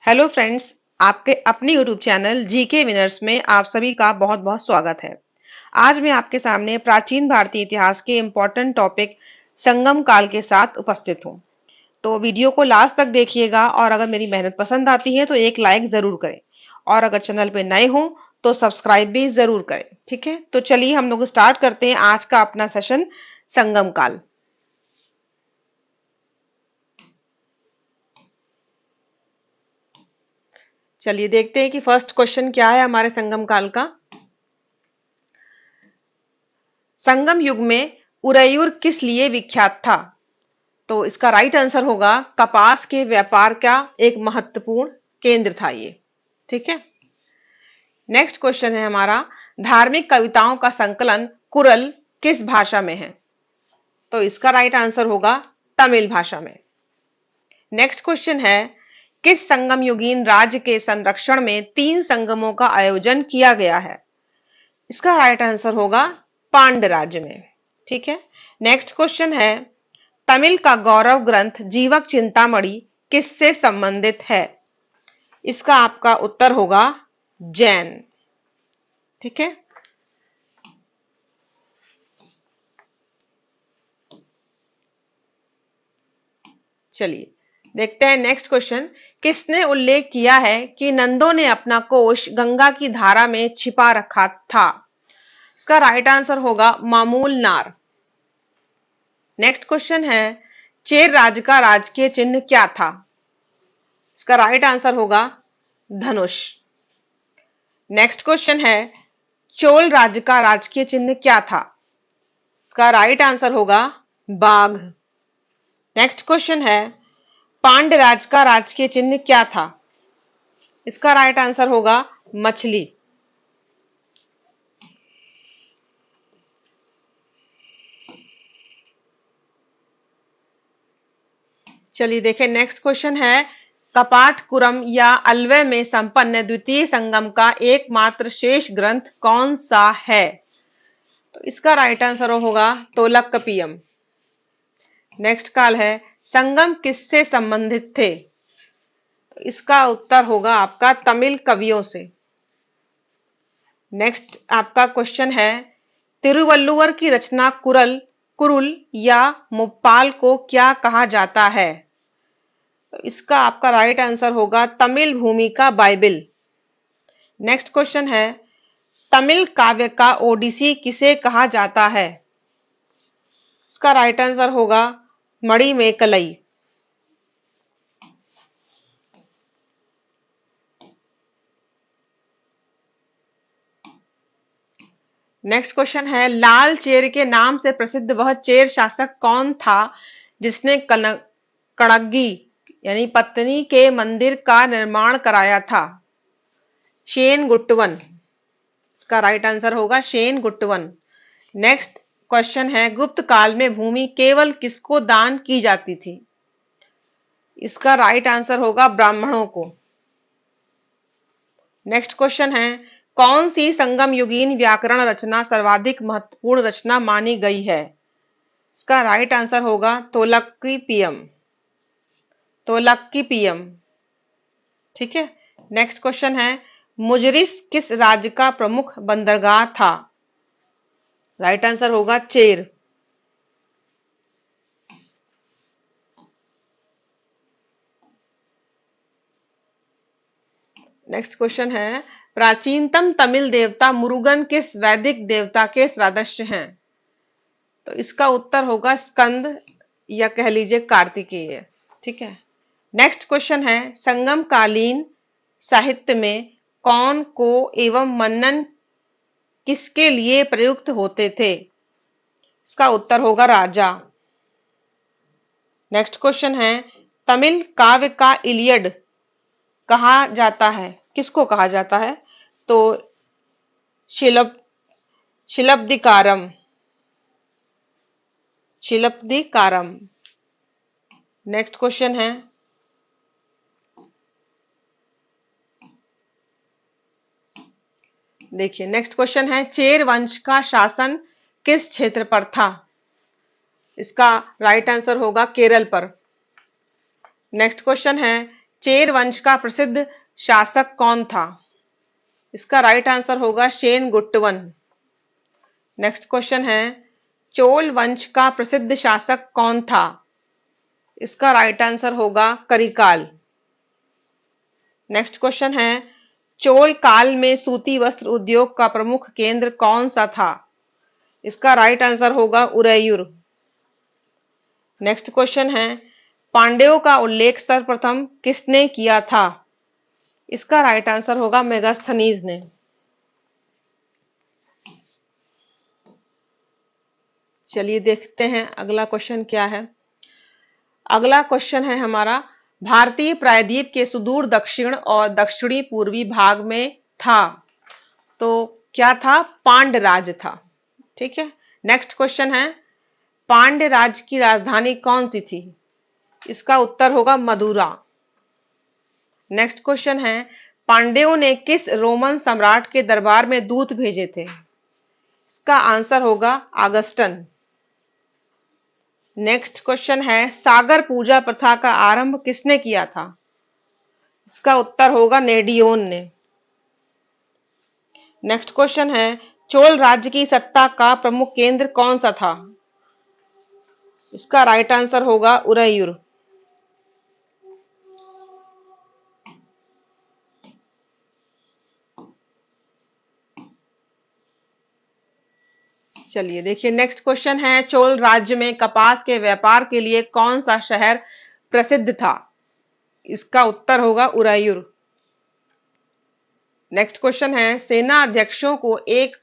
Hello friends, आपके अपने YouTube channel GK winners में आप सभी का बहुत बहुत स्वागत है। आज मैं आपके सामने प्राचीन भारतीय इतिहास के इम्पोर्टेंट टॉपिक संगम काल के साथ उपस्थित हूँ। तो वीडियो को लास्ट तक देखिएगा और अगर मेरी मेहनत पसंद आती है तो एक लाइक जरूर करें और अगर चैनल पे नए हो तो सब्सक्राइब भी जरूर करें। ठीक है, तो चलिए हम लोग स्टार्ट करते हैं आज का अपना सेशन संगम काल। चलिए देखते हैं कि फर्स्ट क्वेश्चन क्या है हमारे संगम काल का। संगम युग में उरैयुर किस लिए विख्यात था? तो इसका राइट आंसर होगा कपास के व्यापार का एक महत्वपूर्ण केंद्र था ये। ठीक है, नेक्स्ट क्वेश्चन है हमारा, धार्मिक कविताओं का संकलन कुरल किस भाषा में है? तो इसका राइट आंसर होगा तमिल भाषा में। नेक्स्ट क्वेश्चन है, किस संगम युगीन राज्य के संरक्षण में 3 संगमों का आयोजन किया गया है? इसका राइट आंसर होगा पांड्य राज्य में। ठीक है, नेक्स्ट क्वेश्चन है, तमिल का गौरव ग्रंथ जीवक चिंतामणि किससे संबंधित है? इसका आपका उत्तर होगा जैन। ठीक है, चलिए देखते हैं नेक्स्ट क्वेश्चन। किसने उल्लेख किया है कि नंदों ने अपना कोष गंगा की धारा में छिपा रखा था? इसका राइट आंसर होगा मामूल नार। नेक्स्ट क्वेश्चन है, चेर राज्य का राजकीय चिन्ह क्या था? इसका राइट आंसर होगा धनुष। नेक्स्ट क्वेश्चन है, चोल राज्य का राजकीय चिन्ह क्या था? इसका राइट आंसर होगा बाघ। नेक्स्ट क्वेश्चन है, पांड्य राज्य का राजकीय चिन्ह क्या था? इसका राइट आंसर होगा मछली। चलिए देखें नेक्स्ट क्वेश्चन है, कपाटकुरम या अलवय में संपन्न द्वितीय संगम का एकमात्र शेष ग्रंथ कौन सा है? तो इसका राइट आंसर होगा तोलकपियम। नेक्स्ट काल है, संगम किससे संबंधित थे? तो इसका उत्तर होगा आपका तमिल कवियों से। नेक्स्ट आपका क्वेश्चन है, तिरुवल्लुवर की रचना कुरुल या मुप्पाल को क्या कहा जाता है? तो इसका आपका राइट आंसर होगा तमिल भूमि का बाइबिल। नेक्स्ट क्वेश्चन है, तमिल काव्य का ओडिसी किसे कहा जाता है? इसका राइट आंसर होगा मणि में कलई। नेक्स्ट क्वेश्चन है, लाल चेर के नाम से प्रसिद्ध वह चेर शासक कौन था जिसने कणग्गी यानी पत्नी के मंदिर का निर्माण कराया था? शेन गुट्टवन। इसका राइट आंसर होगा शेन गुट्टवन। नेक्स्ट क्वेश्चन है, गुप्त काल में भूमि केवल किसको दान की जाती थी? इसका राइट आंसर होगा ब्राह्मणों को। नेक्स्ट क्वेश्चन है, कौन सी संगम युगीन व्याकरण रचना सर्वाधिक महत्वपूर्ण रचना मानी गई है? इसका राइट आंसर होगा तोलक्कीपियम। ठीक है, नेक्स्ट क्वेश्चन है, मुजरिस किस राज्य का प्रमुख बंदरगाह था? राइट आंसर होगा चेर। नेक्स्ट क्वेश्चन है, प्राचीनतम तमिल देवता मुरुगन किस वैदिक देवता के सदस्य हैं? तो इसका उत्तर होगा स्कंद या कह लीजिए कार्तिकेय। ठीक है, नेक्स्ट क्वेश्चन है, संगम कालीन साहित्य में कौन को एवं मनन किसके लिए प्रयुक्त होते थे? इसका उत्तर होगा राजा। नेक्स्ट क्वेश्चन है, तमिल काव्य का इलियड कहा जाता है, किसको कहा जाता है? तो शिलब्धिकारम। नेक्स्ट क्वेश्चन है, देखिए नेक्स्ट क्वेश्चन है, चेर वंश का शासन किस क्षेत्र पर था? इसका राइट आंसर होगा केरल पर। नेक्स्ट क्वेश्चन है, चेर वंश का प्रसिद्ध शासक कौन था? इसका राइट आंसर होगा शेन गुट्टवन। नेक्स्ट क्वेश्चन है, चोल वंश का प्रसिद्ध शासक कौन था? इसका राइट आंसर होगा करिकाल। नेक्स्ट क्वेश्चन है, चोल काल में सूती वस्त्र उद्योग का प्रमुख केंद्र कौन सा था? इसका राइट आंसर होगा उरैयूर। नेक्स्ट क्वेश्चन है, पांड्यों का उल्लेख सर्वप्रथम किसने किया था? इसका राइट आंसर होगा मेगास्थनीज ने। चलिए देखते हैं अगला क्वेश्चन क्या है। अगला क्वेश्चन है हमारा, भारतीय प्रायद्वीप के सुदूर दक्षिण और दक्षिणी पूर्वी भाग में था, तो क्या था? पांड्य राज था। ठीक है। नेक्स्ट क्वेश्चन है, पांड्य राज की राजधानी कौन सी थी? इसका उत्तर होगा मदुरा। नेक्स्ट क्वेश्चन है, पांड्यों ने किस रोमन सम्राट के दरबार में दूत भेजे थे? इसका आंसर होगा आगस्टन। नेक्स्ट क्वेश्चन है, सागर पूजा प्रथा का आरंभ किसने किया था? इसका उत्तर होगा नेडियोन ने। नेक्स्ट क्वेश्चन है, चोल राज्य की सत्ता का प्रमुख केंद्र कौन सा था? इसका राइट आंसर होगा उरैयूर। चलिए देखिए नेक्स्ट क्वेश्चन है, चोल राज्य में कपास के व्यापार के लिए कौन सा शहर प्रसिद्ध था? इसका उत्तर होगा उरैयूर। नेक्स्ट क्वेश्चन है, सेना अध्यक्षों को एक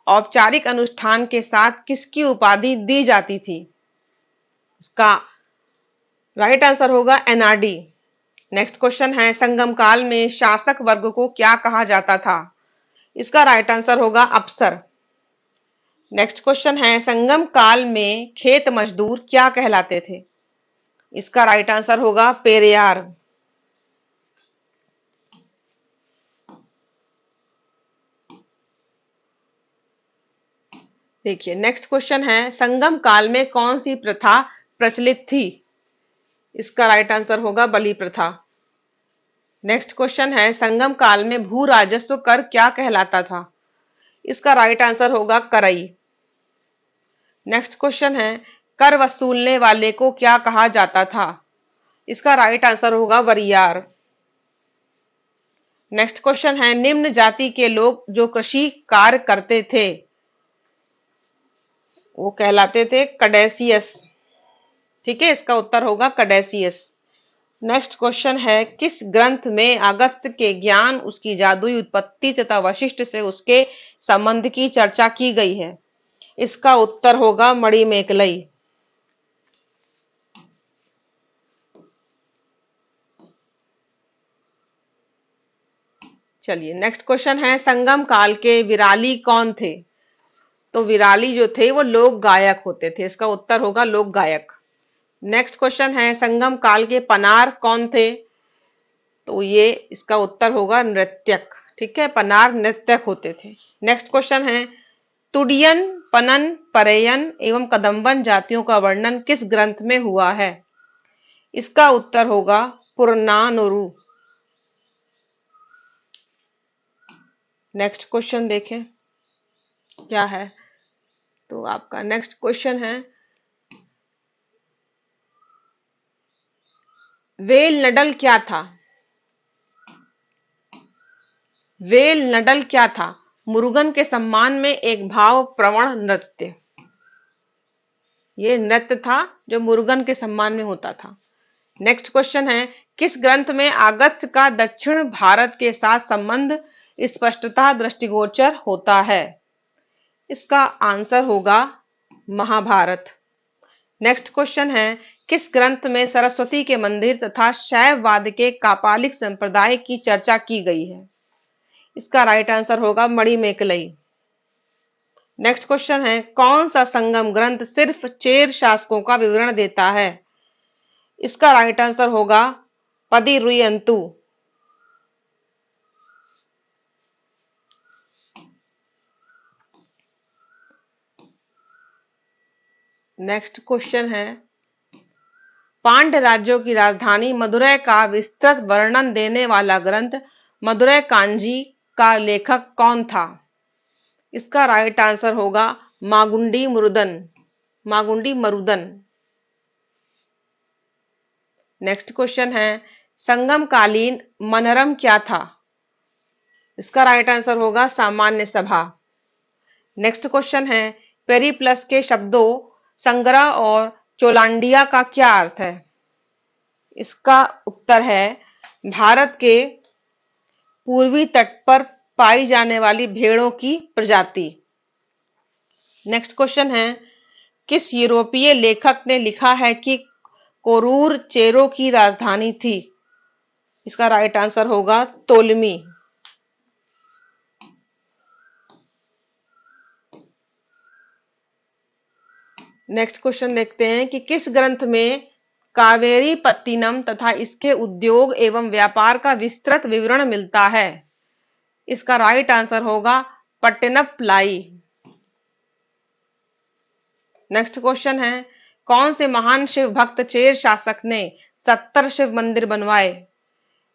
औपचारिक अनुष्ठान के साथ किसकी उपाधि दी जाती थी? इसका राइट आंसर होगा एनआरडी। नेक्स्ट क्वेश्चन है, संगम काल में शासक वर्ग को क्या कहा जाता था? इसका राइट आंसर होगा अफसर। नेक्स्ट क्वेश्चन है, संगम काल में खेत मजदूर क्या कहलाते थे? इसका राइट आंसर होगा पेरियार। देखिए नेक्स्ट क्वेश्चन है, संगम काल में कौन सी प्रथा प्रचलित थी? इसका राइट आंसर होगा बलि प्रथा। नेक्स्ट क्वेश्चन है, संगम काल में भू राजस्व कर क्या कहलाता था? इसका राइट आंसर होगा करई। नेक्स्ट क्वेश्चन है, कर वसूलने वाले को क्या कहा जाता था? इसका राइट आंसर होगा वरियार। नेक्स्ट क्वेश्चन है, निम्न जाति के लोग जो कृषि कार्य करते थे वो कहलाते थे कडेसियस। ठीक है, इसका उत्तर होगा कडेसियस। नेक्स्ट क्वेश्चन है, किस ग्रंथ में अगस्त्य के ज्ञान, उसकी जादुई उत्पत्ति तथा वशिष्ठ से उसके संबंध की चर्चा की गई है? इसका उत्तर होगा मणिमेकलई। चलिए नेक्स्ट क्वेश्चन है, संगम काल के विराली कौन थे? तो विराली जो थे वो लोक गायक होते थे। इसका उत्तर होगा लोक गायक। नेक्स्ट क्वेश्चन है, संगम काल के पनार कौन थे? तो ये इसका उत्तर होगा नृत्यक। ठीक है, पनार नृत्यक होते थे। नेक्स्ट क्वेश्चन है, तुडियन, पनन, परेयन एवं कदम्बन जातियों का वर्णन किस ग्रंथ में हुआ है? इसका उत्तर होगा पुरनानुरु। नेक्स्ट क्वेश्चन देखें क्या है। तो आपका नेक्स्ट क्वेश्चन है, वेल नडल क्या था? वेल नडल क्या था? मुरुगन के सम्मान में एक भाव प्रवण नृत्य। ये नृत्य था जो मुरुगन के सम्मान में होता था। नेक्स्ट क्वेश्चन है, किस ग्रंथ में अगस्त्य का दक्षिण भारत के साथ संबंध स्पष्टतः दृष्टिगोचर होता है? इसका आंसर होगा महाभारत। नेक्स्ट क्वेश्चन है, किस ग्रंथ में सरस्वती के मंदिर तथा शैववाद के कापालिक संप्रदाय की चर्चा की गई है? इसका राइट आंसर होगा मणिमेकलई। नेक्स्ट क्वेश्चन है, कौन सा संगम ग्रंथ सिर्फ चेर शासकों का विवरण देता है? इसका राइट आंसर होगा पदिरुयंतु। नेक्स्ट क्वेश्चन है, पांड्य राज्यों की राजधानी मदुरै का विस्तृत वर्णन देने वाला ग्रंथ मदुरै कांजी का लेखक कौन था? इसका राइट आंसर होगा मागुंडी मरुदन। मागुंडी मरुदन। नेक्स्ट क्वेश्चन है, संगमकालीन मनरम क्या था? इसका राइट आंसर होगा सामान्य सभा। नेक्स्ट क्वेश्चन है, पेरिप्लस के शब्दों संग्रह और चोलांडिया का क्या अर्थ है? इसका उत्तर है भारत के पूर्वी तट पर पाई जाने वाली भेड़ों की प्रजाति। नेक्स्ट क्वेश्चन है, किस यूरोपीय लेखक ने लिखा है कि कोरूर चेरो की राजधानी थी? इसका राइट आंसर होगा तोलमी। नेक्स्ट क्वेश्चन देखते हैं कि किस ग्रंथ में कावेरी पत्तिनम तथा इसके उद्योग एवं व्यापार का विस्तृत विवरण मिलता है? इसका राइट आंसर होगा पट्टनप्लाई। नेक्स्ट क्वेश्चन है, कौन से महान शिव भक्त चेर शासक ने 70 शिव मंदिर बनवाए?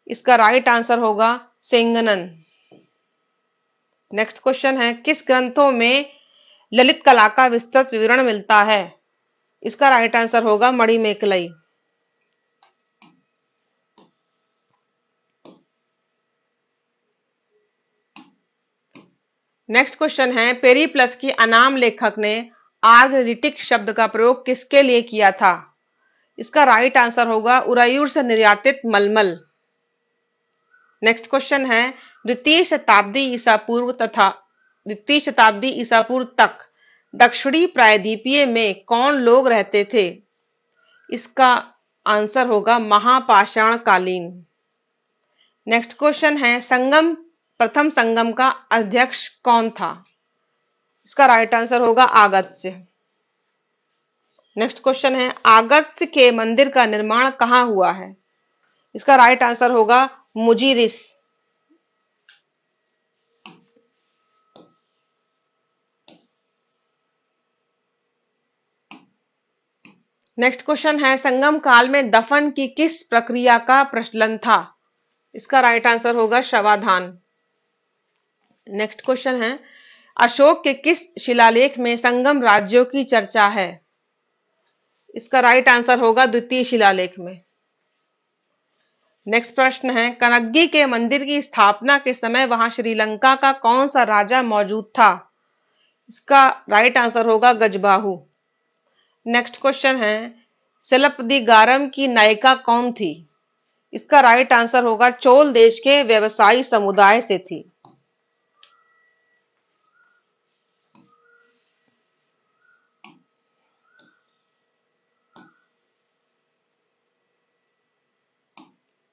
इसका राइट आंसर होगा सेंगनन। नेक्स्ट क्वेश्चन है, किस ग्रंथों में ललित कला का विस्तृत विवरण मिलता है? इसका राइट आंसर होगा मणिमेकलई। नेक्स्ट क्वेश्चन है, पेरिप्लस की अनाम लेखक ने आर्गलिटिक शब्द का प्रयोग किसके लिए किया था? इसका राइट आंसर होगा उरायूर से निर्यातित मलमल। नेक्स्ट क्वेश्चन है, द्वितीय शताब्दी ईसा पूर्व तथा द्वितीय शताब्दी ईसा पूर्व तक दक्षिणी प्रायद्वीपीय में कौन लोग रहते थे? इसका आंसर होगा महापाषाण कालीन। नेक्स्ट क्वेश्चन है, प्रथम संगम का अध्यक्ष कौन था? इसका राइट आंसर होगा आगत्स्य। नेक्स्ट क्वेश्चन है, आगत्स्य के मंदिर का निर्माण कहां हुआ है? इसका राइट आंसर होगा मुजिरिस। नेक्स्ट क्वेश्चन है, संगम काल में दफन की किस प्रक्रिया का प्रचलन था? इसका राइट आंसर होगा शवाधान। नेक्स्ट क्वेश्चन है, अशोक के किस शिलालेख में संगम राज्यों की चर्चा है? इसका राइट आंसर होगा द्वितीय शिलालेख में। नेक्स्ट प्रश्न है, कनग्गी के मंदिर की स्थापना के समय वहां श्रीलंका का कौन सा राजा मौजूद था? इसका राइट आंसर होगा गजबाहु। नेक्स्ट क्वेश्चन है, सिलपदिगारम की नायिका कौन थी? इसका राइट आंसर होगा चोल देश के व्यवसायी समुदाय से थी।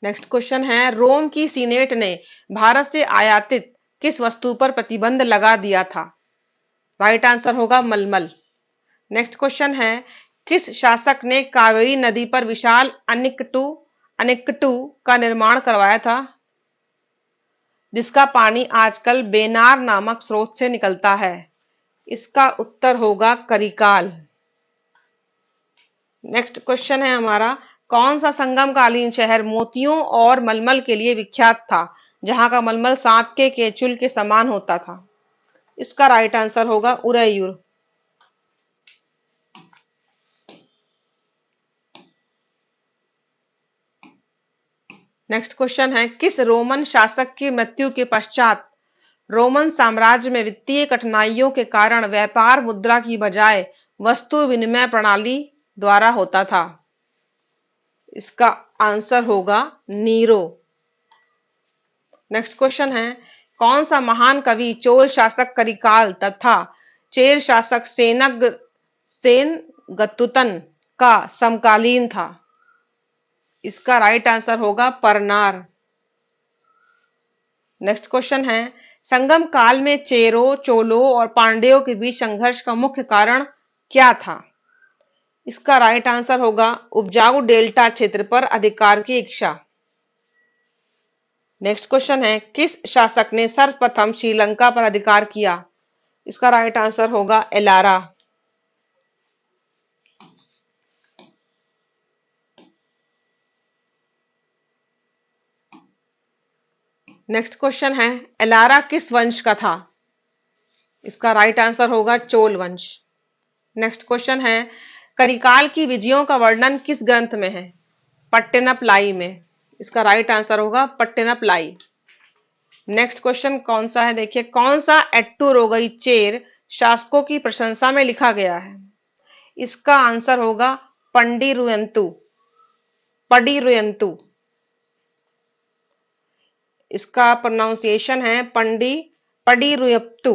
नेक्स्ट क्वेश्चन है, रोम की सीनेट ने भारत से आयातित किस वस्तु पर प्रतिबंध लगा दिया था? राइट आंसर होगा मलमल। नेक्स्ट क्वेश्चन है, किस शासक ने कावेरी नदी पर विशाल अनिकट्टू का निर्माण करवाया था, जिसका पानी आजकल बेनार नामक स्रोत से निकलता है? इसका उत्तर होगा करिकाल। नेक्स्ट क्वेश्चन है हमारा, कौन सा संगमकालीन शहर मोतियों और मलमल के लिए विख्यात था, जहां का मलमल सांप के केचुल के समान होता था? इसका राइट आंसर होगा उरैयूर। नेक्स्ट क्वेश्चन है, किस रोमन शासक की मृत्यु के पश्चात रोमन साम्राज्य में वित्तीय कठिनाइयों के कारण व्यापार मुद्रा की बजाय वस्तु विनिमय प्रणाली द्वारा होता था? इसका आंसर होगा नीरो। नेक्स्ट क्वेश्चन है, कौन सा महान कवि चोल शासक करिकाल तथा चेर शासक सेनगतुतन का समकालीन था? इसका राइट आंसर होगा परनार। नेक्स्ट क्वेश्चन है, संगम काल में चेरो, चोलो और पांड्यों के बीच संघर्ष का मुख्य कारण क्या था? इसका राइट आंसर होगा उपजाऊ डेल्टा क्षेत्र पर अधिकार की इच्छा। नेक्स्ट क्वेश्चन है, किस शासक ने सर्वप्रथम श्रीलंका पर अधिकार किया? इसका राइट आंसर होगा एलारा। नेक्स्ट क्वेश्चन है, एलारा किस वंश का था? इसका राइट आंसर होगा चोल वंश। नेक्स्ट क्वेश्चन है, करिकाल की विजयों का वर्णन किस ग्रंथ में है? पट्टिनपलाई में। इसका राइट आंसर होगा पट्टिनपलाई। नेक्स्ट क्वेश्चन कौन सा है, देखिए, कौन सा एट्टुरोगई चेर शासकों की प्रशंसा में लिखा गया है? इसका आंसर होगा पंडिरुयंतु। पडिरुयंतु, इसका प्रोनाउंसिएशन है पडिरुयप्तु।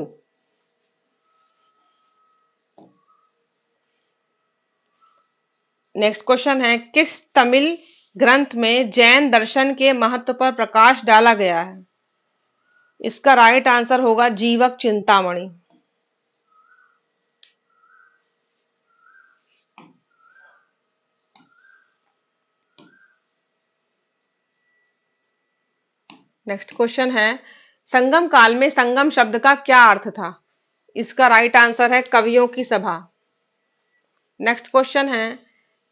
नेक्स्ट क्वेश्चन है, किस तमिल ग्रंथ में जैन दर्शन के महत्व पर प्रकाश डाला गया है? इसका राइट आंसर होगा जीवक चिंतामणि। नेक्स्ट क्वेश्चन है, संगम काल में संगम शब्द का क्या अर्थ था? इसका राइट आंसर है कवियों की सभा। नेक्स्ट क्वेश्चन है,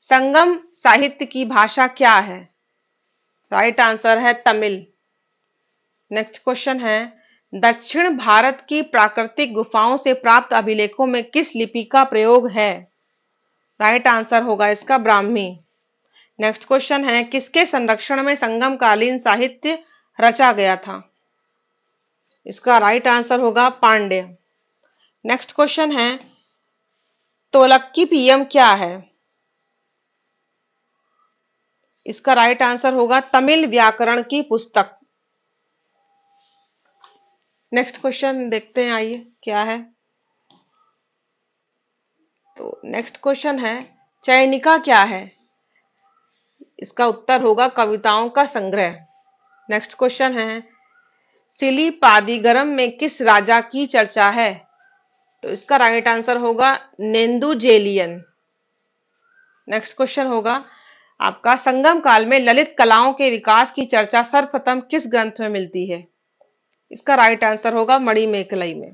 संगम साहित्य की भाषा क्या है? राइट आंसर है तमिल। नेक्स्ट क्वेश्चन है, दक्षिण भारत की प्राकृतिक गुफाओं से प्राप्त अभिलेखों में किस लिपि का प्रयोग है? राइट आंसर होगा इसका ब्राह्मी। नेक्स्ट क्वेश्चन है, किसके संरक्षण में संगमकालीन साहित्य रचा गया था? इसका राइट आंसर होगा पांड्य। नेक्स्ट क्वेश्चन है, तोलक्कीपियम क्या है? इसका राइट आंसर होगा तमिल व्याकरण की पुस्तक। नेक्स्ट क्वेश्चन देखते हैं, आइए क्या है। तो नेक्स्ट क्वेश्चन है, चयनिका क्या है? इसका उत्तर होगा कविताओं का संग्रह। नेक्स्ट क्वेश्चन है, सिलीपादीगरम में किस राजा की चर्चा है? तो इसका राइट आंसर होगा नेंदुजेलियन। नेक्स्ट क्वेश्चन होगा आपका, संगम काल में ललित कलाओं के विकास की चर्चा सर्वप्रथम किस ग्रंथ में मिलती है? इसका राइट आंसर होगा मणिमेखलाई में।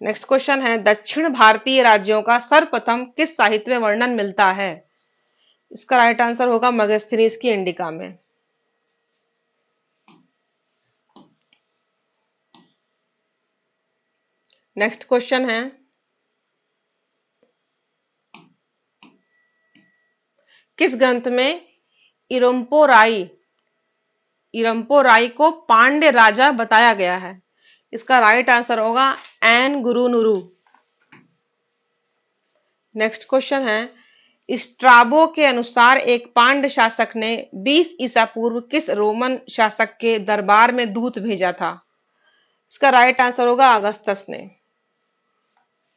नेक्स्ट क्वेश्चन है, दक्षिण भारतीय राज्यों का सर्वप्रथम किस साहित्य में वर्णन मिलता है? इसका राइट आंसर होगा मगस्थनीज की इंडिका में। नेक्स्ट क्वेश्चन है, किस ग्रंथ में इरम्पोराई को पांड्य राजा बताया गया है? इसका राइट आंसर होगा एन गुरुनुरु। नेक्स्ट क्वेश्चन है, स्ट्राबो के अनुसार एक पांड्य शासक ने 20 ईसा पूर्व किस रोमन शासक के दरबार में दूत भेजा था? इसका राइट आंसर होगा अगस्तस ने।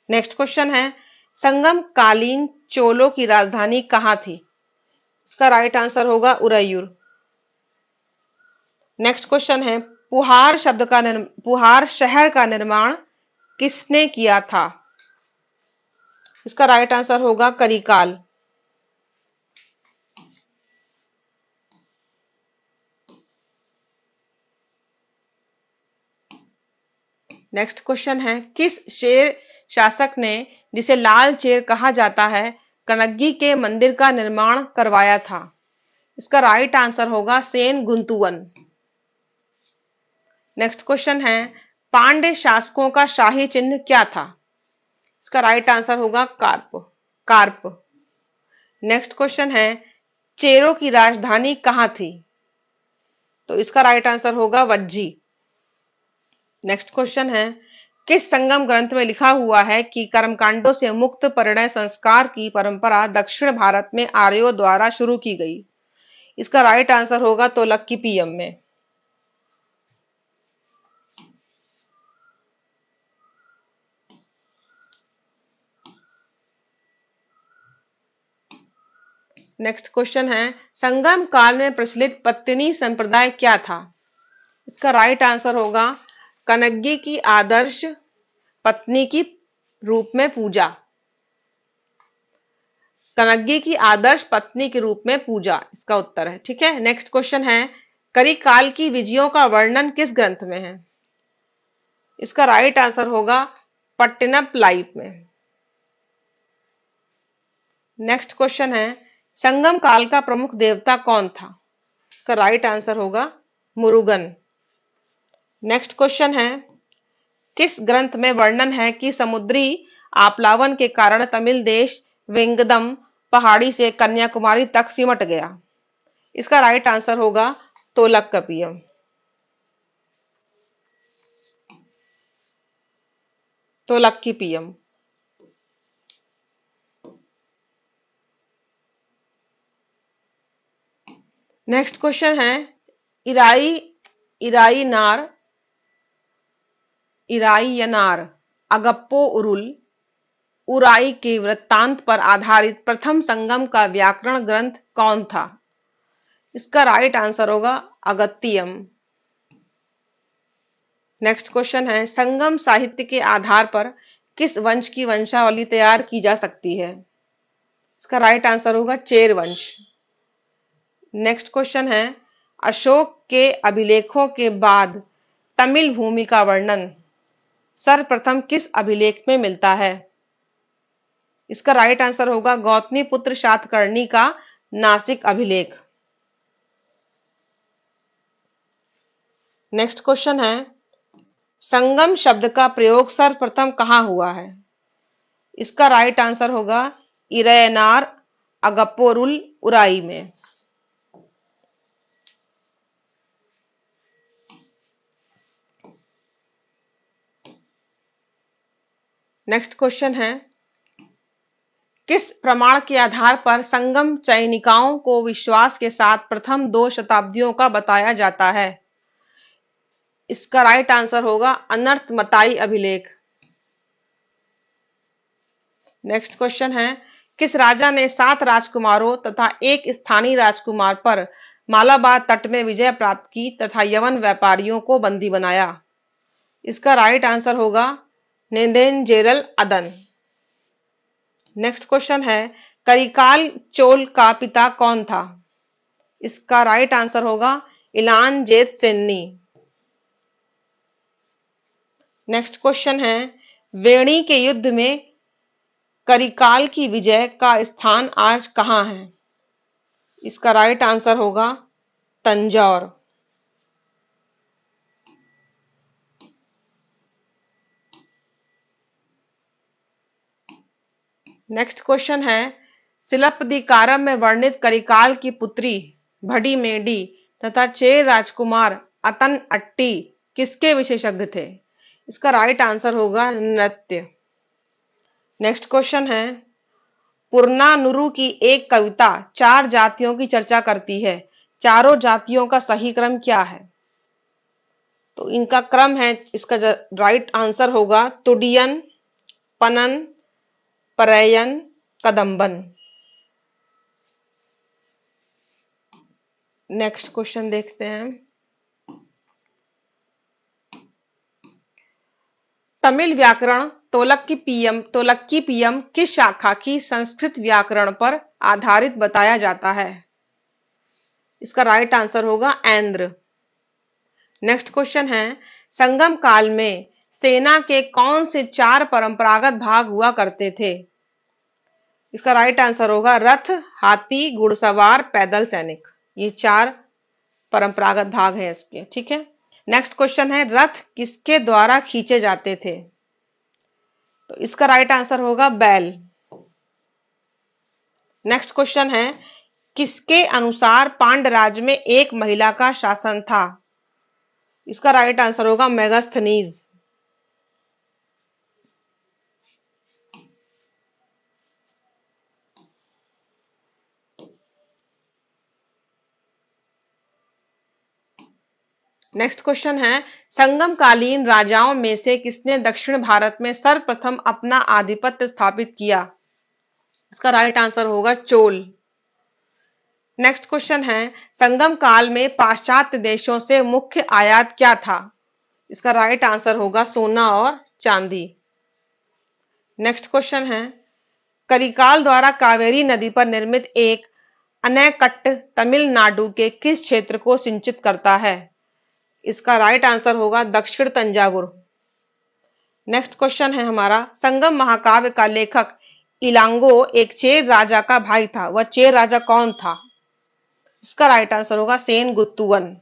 नेक्स्ट क्वेश्चन है, संगम कालीन चोलों की राजधानी कहां थी? इसका राइट आंसर होगा उरैयूर। नेक्स्ट क्वेश्चन है, पुहार शहर का निर्माण किसने किया था? इसका राइट आंसर होगा करिकाल। नेक्स्ट क्वेश्चन है, किस शेर शासक ने, जिसे लाल चेर कहा जाता है, कनग्गी के मंदिर का निर्माण करवाया था? इसका राइट आंसर होगा सेन गुंतुवन। नेक्स्ट क्वेश्चन है, पांड्य शासकों का शाही चिन्ह क्या था? इसका राइट आंसर होगा कार्प। नेक्स्ट क्वेश्चन है, चेरों की राजधानी कहां थी? तो इसका राइट आंसर होगा वज्जी। नेक्स्ट क्वेश्चन है, किस संगम ग्रंथ में लिखा हुआ है कि कर्मकांडों से मुक्त परिणय संस्कार की परंपरा दक्षिण भारत में आर्यों द्वारा शुरू की गई? इसका राइट आंसर होगा तोलक्कीपियम में। नेक्स्ट क्वेश्चन है, संगम काल में प्रचलित पत्तिनी संप्रदाय क्या था? इसका राइट आंसर होगा कनग्गी की आदर्श पत्नी की रूप में पूजा। कनग्गी की आदर्श पत्नी के रूप में पूजा इसका उत्तर है। ठीक है, नेक्स्ट क्वेश्चन है, करिकाल की विजयों का वर्णन किस ग्रंथ में है? इसका राइट आंसर होगा पट्टिनपलाई में। नेक्स्ट क्वेश्चन है, संगम काल का प्रमुख देवता कौन था? इसका राइट आंसर होगा मुरुगन। नेक्स्ट क्वेश्चन है, किस ग्रंथ में वर्णन है कि समुद्री आप्लावन के कारण तमिल देश वेंगदम पहाड़ी से कन्याकुमारी तक सिमट गया? इसका राइट आंसर होगा तोलकपियम। तोलक्कीपियम। नेक्स्ट क्वेश्चन है, इराई इराई नार इराइयनार अगप्पो उरुल उराई के वृत्तांत पर आधारित प्रथम संगम का व्याकरण ग्रंथ कौन था? इसका राइट आंसर होगा अगत्तियम। नेक्स्ट क्वेश्चन है, संगम साहित्य के आधार पर किस वंश की वंशावली तैयार की जा सकती है? इसका राइट आंसर होगा चेर वंश। नेक्स्ट क्वेश्चन है, अशोक के अभिलेखों के बाद तमिल भूमि का वर्णन सर्वप्रथम किस अभिलेख में मिलता है? इसका राइट आंसर होगा गौतमीपुत्र सातकर्णी का नासिक अभिलेख। नेक्स्ट क्वेश्चन है, संगम शब्द का प्रयोग सर्वप्रथम कहां हुआ है? इसका राइट आंसर होगा इरैनार अगप्पोरुल उराई में। नेक्स्ट क्वेश्चन है, किस प्रमाण के आधार पर संगम चयनिकाओं को विश्वास के साथ प्रथम 2 शताब्दियों का बताया जाता है? इसका राइट आंसर होगा अनर्थमताई अभिलेख। नेक्स्ट क्वेश्चन है, किस राजा ने 7 राजकुमारों तथा एक स्थानीय राजकुमार पर मालाबार तट में विजय प्राप्त की तथा यवन व्यापारियों को बंदी बनाया? इसका राइट आंसर होगा नेदेनजेरल अदन। नेक्स्ट क्वेश्चन है, करिकाल चोल का पिता कौन था? इसका राइट आंसर होगा इलान जेत सेन्नी। नेक्स्ट क्वेश्चन है, वेणी के युद्ध में करिकाल की विजय का स्थान आज कहां है? इसका राइट आंसर होगा तंजौर। नेक्स्ट क्वेश्चन है, सिलप्पदिकारम में वर्णित करिकाल की पुत्री भड़ीमेडी तथा चेर राजकुमार अतन अट्टी किसके विशेषज्ञ थे? इसका राइट आंसर होगा नृत्य। नेक्स्ट क्वेश्चन है, पुरनानुरु की एक कविता 4 जातियों की चर्चा करती है, चारों जातियों का सही क्रम क्या है? तो इनका क्रम है, इसका राइट आंसर होगा तुडियन, पनन, परयन, कदम्बन। नेक्स्ट क्वेश्चन देखते हैं, तमिल व्याकरण तोलक्कीपियम किस शाखा की संस्कृत व्याकरण पर आधारित बताया जाता है? इसका राइट आंसर होगा ऐन्द्र। नेक्स्ट क्वेश्चन है, संगम काल में सेना के कौन से 4 परंपरागत भाग हुआ करते थे? इसका राइट आंसर होगा रथ, हाथी, घुड़सवार, पैदल सैनिक। ये 4 परंपरागत भाग हैं इसके। ठीक है। नेक्स्ट क्वेश्चन है, रथ किसके द्वारा खींचे जाते थे? तो इसका राइट आंसर होगा बैल। नेक्स्ट क्वेश्चन है, किसके अनुसार पांड्य में एक महिला का शासन था? इसका राइट आंसर होगा मेगास्थनीज। नेक्स्ट क्वेश्चन है, संगमकालीन राजाओं में से किसने दक्षिण भारत में सर्वप्रथम अपना आधिपत्य स्थापित किया? इसका राइट आंसर होगा चोल। नेक्स्ट क्वेश्चन है, संगम काल में पाश्चात्य देशों से मुख्य आयात क्या था? इसका राइट आंसर होगा सोना और चांदी। नेक्स्ट क्वेश्चन है, करिकाल द्वारा कावेरी नदी पर निर्मित एक अनैकट्ट तमिलनाडु के किस क्षेत्र को सिंचित करता है? इसका राइट आंसर होगा दक्षिण तंजावुर। नेक्स्ट क्वेश्चन है हमारा, संगम महाकाव्य का लेखक इलांगो एक चेर राजा का भाई था, वह चेर राजा कौन था? इसका राइट आंसर होगा सेन गुत्तुवन।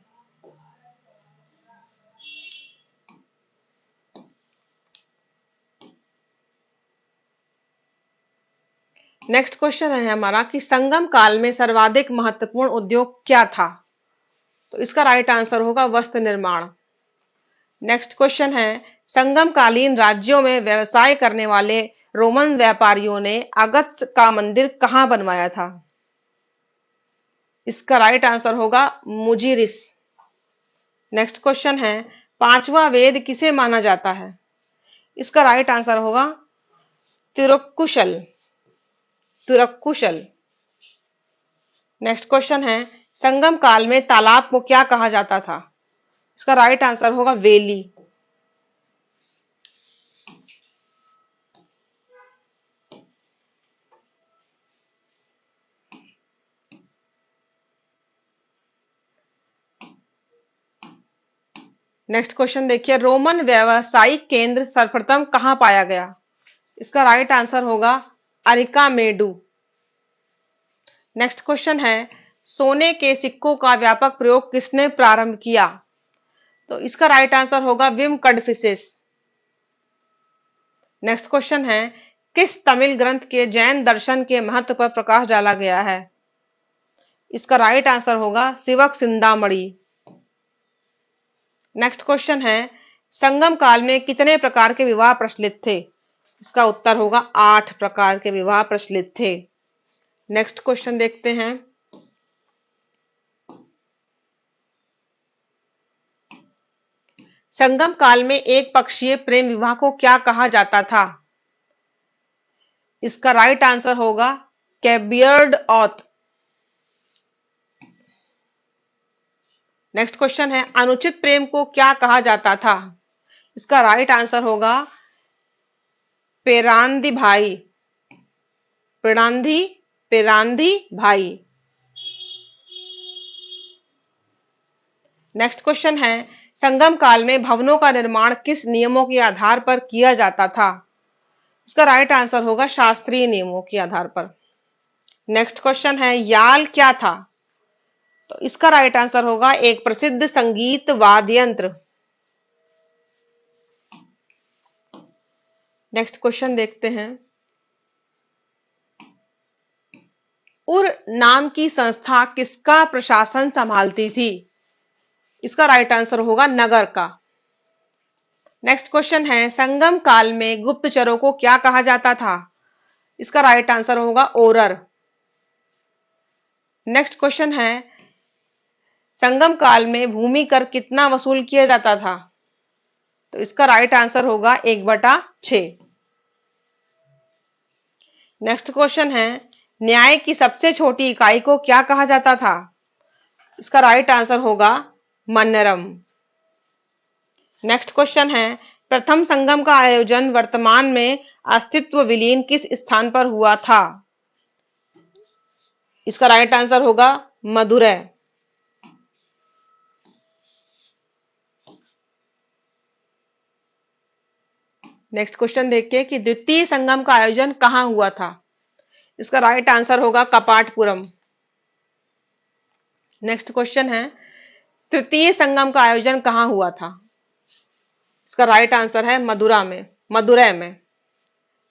नेक्स्ट क्वेश्चन है हमारा कि संगम काल में सर्वाधिक महत्वपूर्ण उद्योग क्या था? तो इसका राइट आंसर होगा वस्त्र निर्माण। नेक्स्ट क्वेश्चन है संगम कालीन राज्यों में व्यवसाय करने वाले रोमन व्यापारियों ने अगस्त्स का मंदिर कहां बनवाया था? इसका राइट आंसर होगा मुजिरिस। नेक्स्ट क्वेश्चन है पांचवा वेद किसे माना जाता है? इसका राइट आंसर होगा तिरुक्कुशल। तिरुक्कुशल। नेक्स्ट क्वेश्चन है संगम काल में तालाब को क्या कहा जाता था? इसका राइट आंसर होगा वेली। नेक्स्ट क्वेश्चन देखिए रोमन व्यावसायिक केंद्र सर्वप्रथम कहां पाया गया? इसका राइट आंसर होगा अरिकामेडू। नेक्स्ट क्वेश्चन है सोने के सिक्कों का व्यापक प्रयोग किसने प्रारंभ किया? तो इसका राइट आंसर होगा विम कडफिसेस। नेक्स्ट क्वेश्चन है किस तमिल ग्रंथ के जैन दर्शन के महत्व पर प्रकाश डाला गया है? इसका राइट आंसर होगा शिवक सिंदामणि। नेक्स्ट क्वेश्चन है संगम काल में कितने प्रकार के विवाह प्रचलित थे? इसका उत्तर होगा 8 प्रकार के विवाह प्रचलित थे। नेक्स्ट क्वेश्चन देखते हैं संगम काल में एक पक्षीय प्रेम विवाह को क्या कहा जाता था? इसका राइट आंसर होगा कैबियर्ड ऑथ। नेक्स्ट क्वेश्चन है अनुचित प्रेम को क्या कहा जाता था? इसका राइट आंसर होगा पेरांदी भाई। पेरांधी पेरांधी भाई। नेक्स्ट क्वेश्चन है संगम काल में भवनों का निर्माण किस नियमों के आधार पर किया जाता था? इसका राइट आंसर होगा शास्त्रीय नियमों के आधार पर। नेक्स्ट क्वेश्चन है याल क्या था? तो इसका राइट आंसर होगा एक प्रसिद्ध संगीत वाद्य यंत्र। नेक्स्ट क्वेश्चन देखते हैं उर नाम की संस्था किसका प्रशासन संभालती थी? इसका राइट आंसर होगा नगर का। नेक्स्ट क्वेश्चन है संगम काल में गुप्तचरों को क्या कहा जाता था? इसका राइट आंसर होगा ओरर। नेक्स्ट क्वेश्चन है संगम काल में भूमि कर कितना वसूल किया जाता था? तो इसका राइट आंसर होगा 1/6। नेक्स्ट क्वेश्चन है न्याय की सबसे छोटी इकाई को क्या कहा जाता था? इसका राइट आंसर होगा मन्नरम। नेक्स्ट क्वेश्चन है प्रथम संगम का आयोजन वर्तमान में अस्तित्व विलीन किस स्थान पर हुआ था? इसका राइट आंसर होगा मदुरै। नेक्स्ट क्वेश्चन देखिए कि द्वितीय संगम का आयोजन कहां हुआ था? इसका राइट आंसर होगा कपाटपुरम। नेक्स्ट क्वेश्चन है तृतीय संगम का आयोजन कहां हुआ था? इसका राइट आंसर है मदुरै में।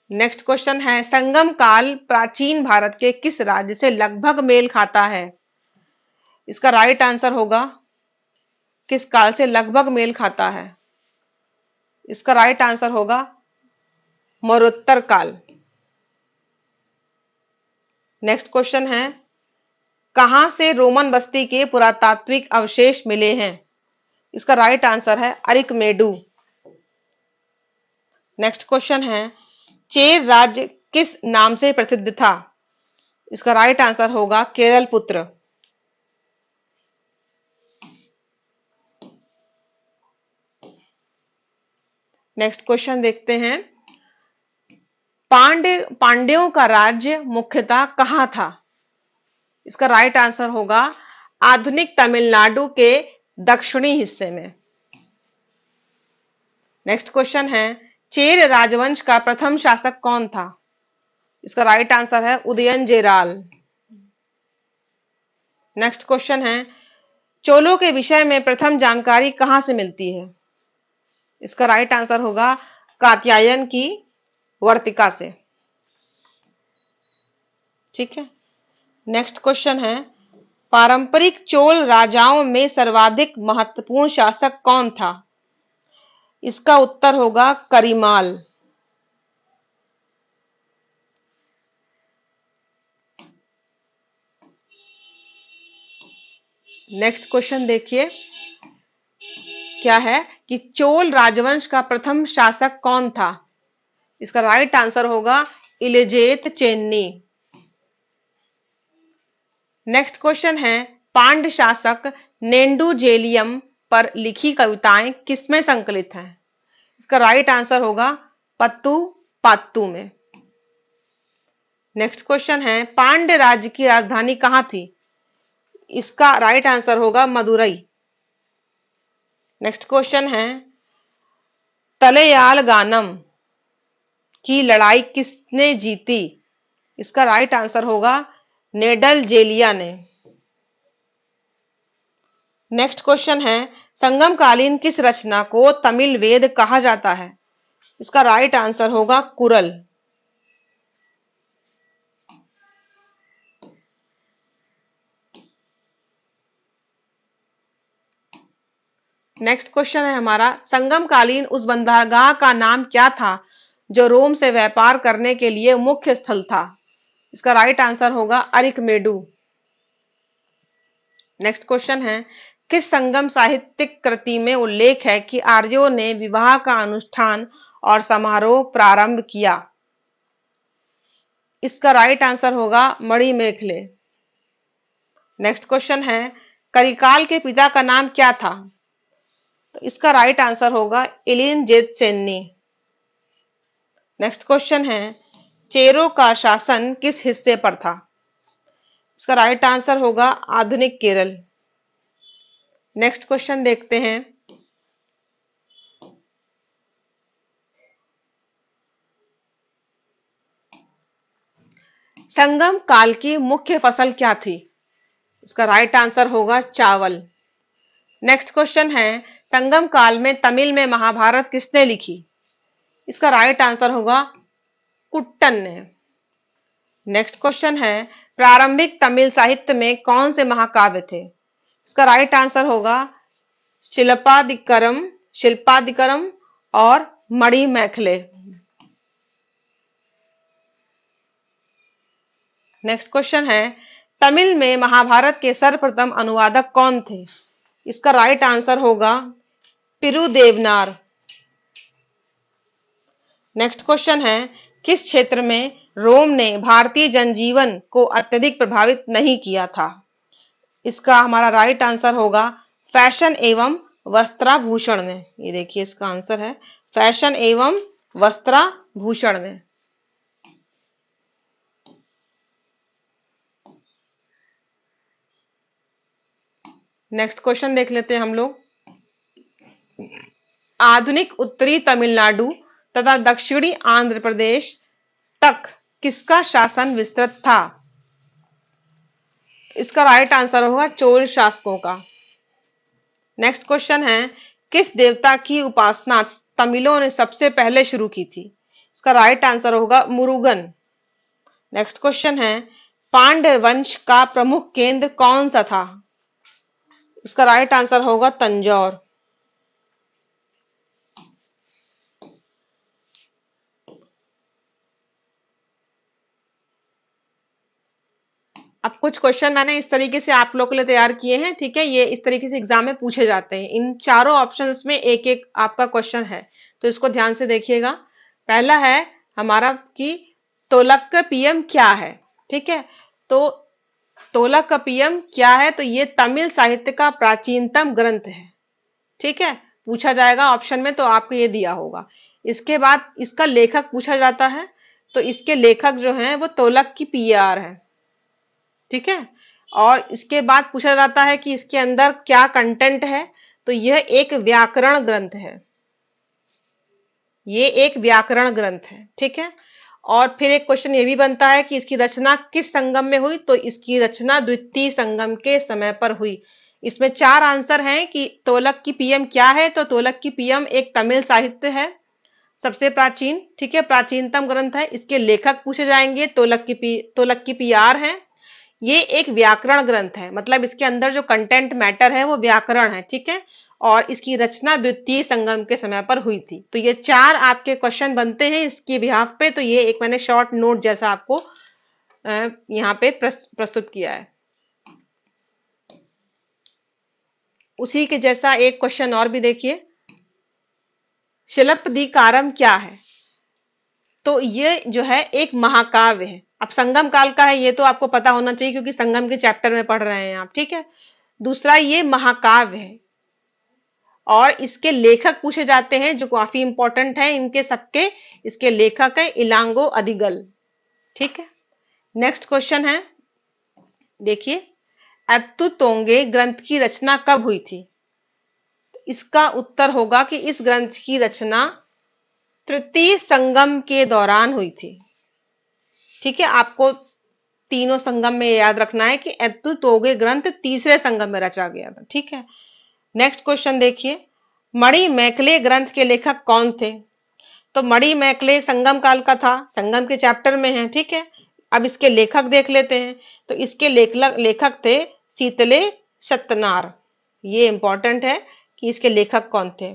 नेक्स्ट क्वेश्चन है संगम काल प्राचीन भारत के किस राज्य से लगभग मेल खाता है? इसका राइट आंसर होगा किस काल से लगभग मेल खाता है? इसका राइट आंसर होगा मरुत्तर काल। नेक्स्ट क्वेश्चन है कहां से रोमन बस्ती के पुरातात्विक अवशेष मिले हैं? इसका राइट आंसर है अरिकमेडू। नेक्स्ट क्वेश्चन है चेर राज्य किस नाम से प्रसिद्ध था? इसका राइट आंसर होगा केरल पुत्र। नेक्स्ट क्वेश्चन देखते हैं पांड्यों का राज्य मुख्यतः कहां था? इसका राइट आंसर होगा आधुनिक तमिलनाडु के दक्षिणी हिस्से में। नेक्स्ट क्वेश्चन है चेर राजवंश का प्रथम शासक कौन था? इसका राइट आंसर है उदयनजेराल। नेक्स्ट क्वेश्चन है चोलों के विषय में प्रथम जानकारी कहां से मिलती है? इसका राइट आंसर होगा कात्यायन की वर्तिका से। ठीक है। नेक्स्ट क्वेश्चन है, पारंपरिक चोल राजाओं में सर्वाधिक महत्वपूर्ण शासक कौन था? इसका उत्तर होगा करिमाल। नेक्स्ट क्वेश्चन देखिए क्या है कि चोल राजवंश का प्रथम शासक कौन था? इसका राइट आंसर होगा इलिजेत चेन्नी। नेक्स्ट क्वेश्चन है, पांड्य शासक नेंडुजेलियम पर लिखी कविताएं किसमें संकलित हैं? इसका राइट आंसर होगा पत्तू पात्तू में। नेक्स्ट क्वेश्चन है, पांड्य राज्य की राजधानी कहां थी? इसका राइट आंसर होगा मदुरई। नेक्स्ट क्वेश्चन है, तलेयालगानम की लड़ाई किसने जीती? इसका राइट आंसर होगा नेडलजेलिया ने। नेक्स्ट क्वेश्चन है, संगमकालीन किस रचना को तमिल वेद कहा जाता है? इसका राइट आंसर होगा कुरल। नेक्स्ट क्वेश्चन है हमारा, संगमकालीन उस बंदरगाह का नाम क्या था जो रोम से व्यापार करने के लिए मुख्य स्थल था? इसका राइट आंसर होगा अरिकमेडु। नेक्स्ट क्वेश्चन है, किस संगम साहित्यिक कृति में उल्लेख है कि आर्यों ने विवाह का अनुष्ठान और समारोह प्रारंभ किया? इसका राइट आंसर होगा मणिमेखले। नेक्स्ट क्वेश्चन है, करिकाल के पिता का नाम क्या था? तो इसका राइट आंसर होगा इलिनजेत सेन्नी। नेक्स्ट क्वेश्चन है, चेरो का शासन किस हिस्से पर था? इसका राइट आंसर होगा आधुनिक केरल। नेक्स्ट क्वेश्चन देखते हैं, संगम काल की मुख्य फसल क्या थी? इसका राइट आंसर होगा चावल। नेक्स्ट क्वेश्चन है, संगम काल में तमिल में महाभारत किसने लिखी? इसका राइट आंसर होगा कुट्टन ने। नेक्स्ट क्वेश्चन है, प्रारंभिक तमिल साहित्य में कौन से महाकाव्य थे? इसका राइट आंसर होगा शिल्पादिकरम और मणिमेखले। नेक्स्ट क्वेश्चन है, तमिल में महाभारत के सर्वप्रथम अनुवादक कौन थे? इसका राइट आंसर होगा पिरुदेवनार। नेक्स्ट क्वेश्चन है, किस क्षेत्र में रोम ने भारतीय जनजीवन को अत्यधिक प्रभावित नहीं किया था? इसका हमारा राइट आंसर होगा फैशन एवं वस्त्राभूषण ने। ये देखिए इसका आंसर है फैशन एवं वस्त्राभूषण ने। नेक्स्ट क्वेश्चन देख लेते हैं हम लोग, आधुनिक उत्तरी तमिलनाडु तथा दक्षिणी आंध्र प्रदेश तक किसका शासन विस्तृत था? इसका राइट आंसर होगा चोल शासकों का। नेक्स्ट क्वेश्चन है, किस देवता की उपासना तमिलों ने सबसे पहले शुरू की थी? इसका राइट आंसर होगा मुरुगन। नेक्स्ट क्वेश्चन है, पांड्य वंश का प्रमुख केंद्र कौन सा था? इसका राइट आंसर होगा तंजौर। अब कुछ क्वेश्चन मैंने इस तरीके से आप लोगों के लिए तैयार किए हैं, ठीक है। ये इस तरीके से एग्जाम में पूछे जाते हैं। इन चारों ऑप्शंस में एक एक आपका क्वेश्चन है, तो इसको ध्यान से देखिएगा। पहला है हमारा कि तोलक्कपियम क्या है, ठीक है। तो तोलक्कपियम क्या है? तो ये तमिल साहित्य का प्राचीनतम ग्रंथ है, ठीक है। पूछा जाएगा ऑप्शन में तो आपको ये दिया होगा। इसके बाद इसका लेखक पूछा जाता है, तो इसके लेखक जो हैं वो तोलक्कीपियार है, ठीक है। और इसके बाद पूछा जाता है कि इसके अंदर क्या कंटेंट है, तो यह एक व्याकरण ग्रंथ है, ये एक व्याकरण ग्रंथ है, ठीक है। और फिर एक क्वेश्चन ये भी बनता है कि इसकी रचना किस संगम में हुई? तो इसकी रचना द्वितीय संगम के समय पर हुई। इसमें चार आंसर हैं कि तोलक्कीपियम क्या है? तो तोलक्कीपियम एक तमिल साहित्य है, सबसे प्राचीन, ठीक है, प्राचीनतम ग्रंथ है। इसके लेखक पूछे जाएंगे, तोलक्कीपियार हैं। ये एक व्याकरण ग्रंथ है, मतलब इसके अंदर जो कंटेंट मैटर है वो व्याकरण है, ठीक है। और इसकी रचना द्वितीय संगम के समय पर हुई थी। तो ये 4 आपके क्वेश्चन बनते हैं इसके बिहाफ पे। तो ये एक मैंने शॉर्ट नोट जैसा आपको यहाँ पे प्रस्तुत किया है। उसी के जैसा एक क्वेश्चन और भी देखिए, शिलप्पदिकारम क्या है? तो ये जो है एक महाकाव्य है। अब संगम काल का है, ये तो आपको पता होना चाहिए क्योंकि संगम के चैप्टर में पढ़ रहे हैं आप, ठीक है। दूसरा, ये महाकाव्य है और इसके लेखक पूछे जाते हैं जो काफी इंपॉर्टेंट है इनके सबके। इसके लेखक है इलांगो अदिगल, ठीक है। नेक्स्ट क्वेश्चन है, देखिए, एत्तुतोंगे ग्रंथ की रचना कब हुई थी? तो इसका उत्तर होगा कि इस ग्रंथ की रचना तृतीय संगम के दौरान हुई थी, ठीक है। आपको तीनों संगम में याद रखना है कि एत्तुतोगे ग्रंथ तीसरे संगम में रचा गया था, ठीक है। नेक्स्ट क्वेश्चन देखिए, मणिमेखले ग्रंथ के लेखक कौन थे? तो मणिमेखले संगम काल का था, संगम के चैप्टर में है, ठीक है। अब इसके लेखक देख लेते हैं। तो इसके लेखक थे शीतले शतनार। ये इंपॉर्टेंट है कि इसके लेखक कौन थे।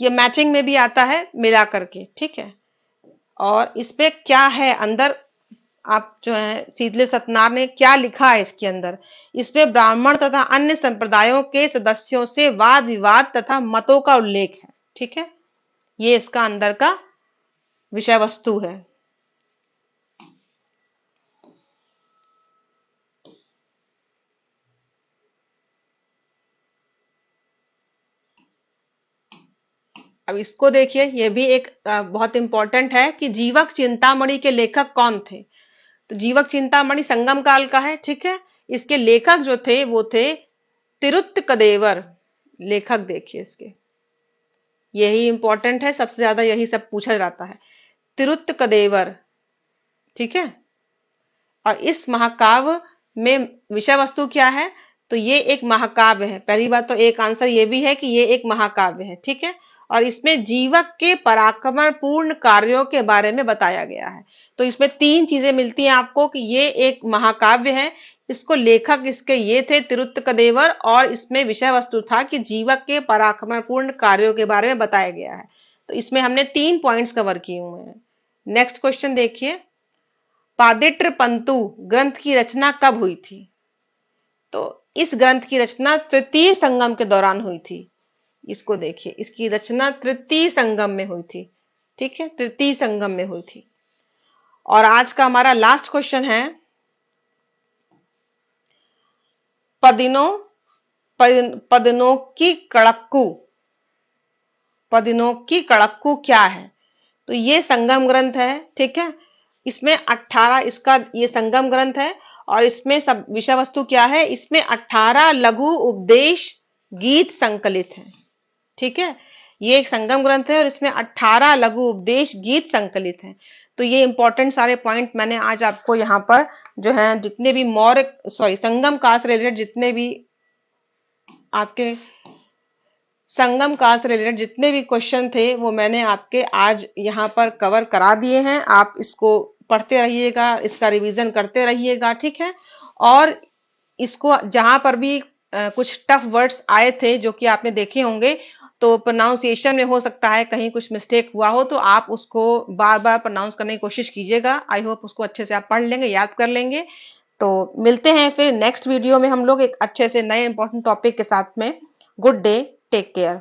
ये मैचिंग में भी आता है मिला करके, ठीक है। और इसपे क्या है अंदर, आप जो है शीतले सतनार ने क्या लिखा है इसके अंदर, इसमें ब्राह्मण तथा अन्य संप्रदायों के सदस्यों से वाद विवाद तथा मतों का उल्लेख है, ठीक है। ये इसका अंदर का विषय वस्तु है। अब इसको देखिए, ये भी एक बहुत इंपॉर्टेंट है कि जीवक चिंतामणि के लेखक कौन थे? तो जीवक चिंतामणि संगम काल का है, ठीक है। इसके लेखक जो थे वो थे तिरुत्तकदेवर। लेखक देखिए इसके, यही इंपॉर्टेंट है, सबसे ज्यादा यही सब पूछा जाता है, तिरुत्तकदेवर, ठीक है। और इस महाकाव्य में विषय वस्तु क्या है? तो ये एक महाकाव्य है। पहली बात तो एक आंसर ये भी है कि ये एक महाकाव्य है, ठीक है। और इसमें जीवक के पराक्रमण पूर्ण कार्यों के बारे में बताया गया है। तो इसमें 3 चीजें मिलती हैं आपको कि ये एक महाकाव्य है, इसको लेखक इसके ये थे तिरुत्तकदेवर, और इसमें विषय वस्तु था कि जीवक के पराक्रमण पूर्ण कार्यों के बारे में बताया गया है। तो इसमें हमने 3 पॉइंट्स कवर किए हुए हैं। नेक्स्ट क्वेश्चन देखिए, पादित्र पंतु ग्रंथ की रचना कब हुई थी? तो इस ग्रंथ की रचना तृतीय संगम के दौरान हुई थी। इसको देखिए, इसकी रचना तृतीय संगम में हुई थी, ठीक है, तृतीय संगम में हुई थी। और आज का हमारा लास्ट क्वेश्चन है, पदिनोक्की कड़क्कू, पदिनोक्की कड़क्कू क्या है? तो ये संगम ग्रंथ है, ठीक है। इसमें 18, इसका ये संगम ग्रंथ है और इसमें सब विषय वस्तु क्या है? इसमें 18 लघु उपदेश गीत संकलित हैं, ठीक है। ये एक संगम ग्रंथ है और इसमें 18 लघु उपदेश गीत संकलित हैं। तो ये इंपॉर्टेंट सारे पॉइंट मैंने आज आपको यहाँ पर जो है जितने भी संगम काल से रिलेटेड जितने भी आपके संगम काल से रिलेटेड जितने भी क्वेश्चन थे वो मैंने आपके आज यहाँ पर कवर करा दिए हैं। आप इसको पढ़ते रहिएगा, इसका रिवीजन करते रहिएगा, ठीक है। और इसको जहां पर भी कुछ टफ वर्ड्स आए थे जो कि आपने देखे होंगे, तो प्रोनाउंसिएशन में हो सकता है कहीं कुछ मिस्टेक हुआ हो, तो आप उसको बार बार प्रोनाउंस करने की कोशिश कीजिएगा। आई होप उसको अच्छे से आप पढ़ लेंगे, याद कर लेंगे। तो मिलते हैं फिर नेक्स्ट वीडियो में हम लोग एक अच्छे से नए इंपॉर्टेंट टॉपिक के साथ में। Good day, take care.